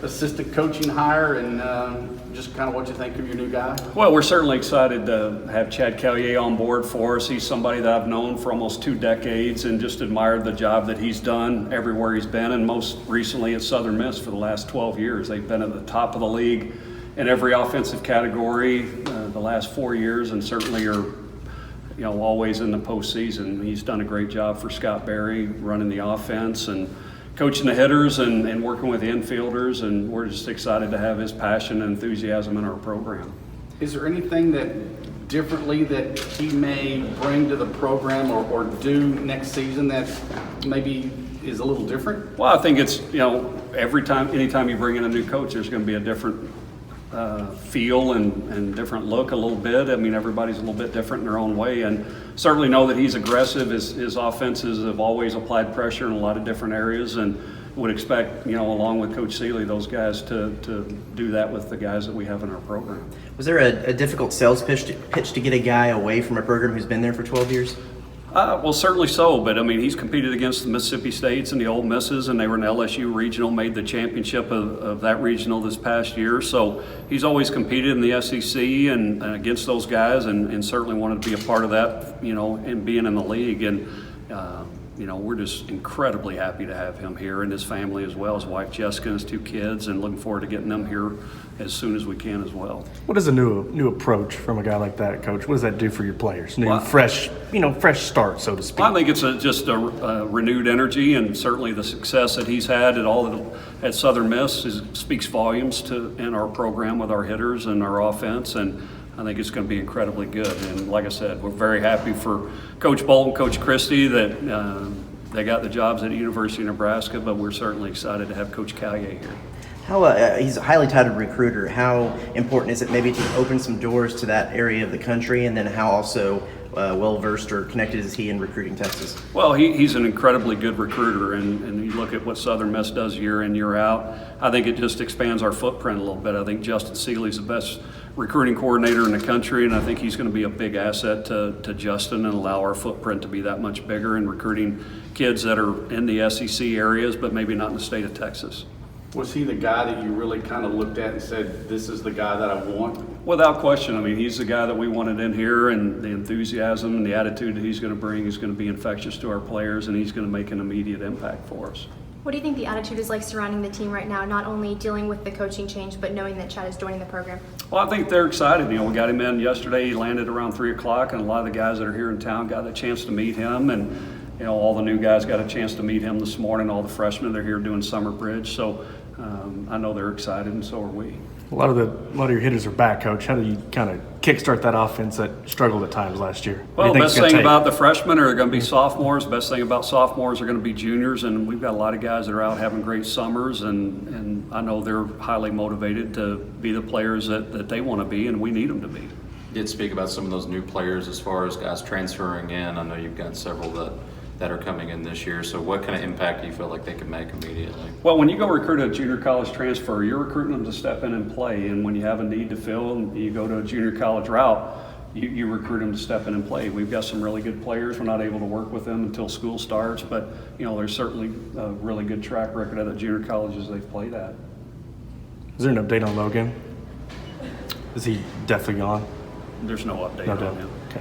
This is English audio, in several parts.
assistant coaching hire, and just kind of what you think of your new guy? Well, we're certainly excited to have Chad Caillet on board for us. He's somebody that I've known for almost 2 decades and just admired the job that he's done everywhere he's been, and most recently at Southern Miss for the last 12 years. They've been at the top of the league in every offensive category the last 4 years, and certainly are always in the postseason. He's done a great job for Scott Berry running the offense and coaching the hitters and working with the infielders, and we're just excited to have his passion and enthusiasm in our program. Is there anything that differently that he may bring to the program or do next season that maybe is a little different? Well, I think it's, anytime you bring in a new coach, there's going to be a different feel and different look a little bit. I mean, everybody's a little bit different in their own way, and certainly know that he's aggressive. His offenses have always applied pressure in a lot of different areas, and would expect, along with Coach Seeley, those guys to do that with the guys that we have in our program. Was there a difficult sales pitch to get a guy away from a program who's been there for 12 years? Well, certainly so, but I mean, he's competed against the Mississippi States and the Ole Misses, and they were in LSU regional, made the championship of that regional this past year. So he's always competed in the SEC and against those guys, and certainly wanted to be a part of that, and being in the league. And we're just incredibly happy to have him here, and his family as well, his wife Jessica and his 2 kids, and looking forward to getting them here as soon as we can as well. What is a new approach from a guy like that, Coach? What does that do for your players? Fresh start, so to speak. Well, I think it's just a renewed energy, and certainly the success that he's had at Southern Miss speaks volumes in our program with our hitters and our offense, and I think it's going to be incredibly good. And like I said, we're very happy for Coach Bolton, Coach Christie, that they got the jobs at the University of Nebraska, but we're certainly excited to have Coach Caillet here. He's a highly touted recruiter. How important is it maybe to open some doors to that area of the country, and then how also well-versed or connected is he in recruiting Texas? Well, he's an incredibly good recruiter, and you look at what Southern Miss does year in, year out. I think it just expands our footprint a little bit. I think Justin Seeley's the best recruiting coordinator in the country, and I think he's going to be a big asset to Justin and allow our footprint to be that much bigger in recruiting kids that are in the SEC areas, but maybe not in the state of Texas. Was he the guy that you really kind of looked at and said, this is the guy that I want? Without question. I mean, he's the guy that we wanted in here, and the enthusiasm and the attitude that he's going to bring is going to be infectious to our players, and he's going to make an immediate impact for us. What do you think the attitude is like surrounding the team right now, not only dealing with the coaching change, but knowing that Chad is joining the program? Well, I think they're excited. We got him in yesterday. He landed around 3 o'clock, and a lot of the guys that are here in town got a chance to meet him, and all the new guys got a chance to meet him this morning. All the freshmen, they're here doing summer bridge, so I know they're excited, and so are we. A lot of your hitters are back, Coach. How do you kind of kickstart that offense that struggled at times last year? Well, the best thing about the freshmen are going to be sophomores. The best thing about sophomores are going to be juniors, and we've got a lot of guys that are out having great summers, and I know they're highly motivated to be the players that they want to be, and we need them to be. You did speak about some of those new players as far as guys transferring in. I know you've got several that are coming in this year. So what kind of impact do you feel like they can make immediately? Well, when you go recruit a junior college transfer, you're recruiting them to step in and play. And when you have a need to fill and you go to a junior college route, you recruit them to step in and play. We've got some really good players. We're not able to work with them until school starts, but there's certainly a really good track record at the junior colleges they've played at. Is there an update on Logan? Is he definitely gone? There's no update on him. Okay.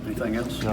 Anything else? No.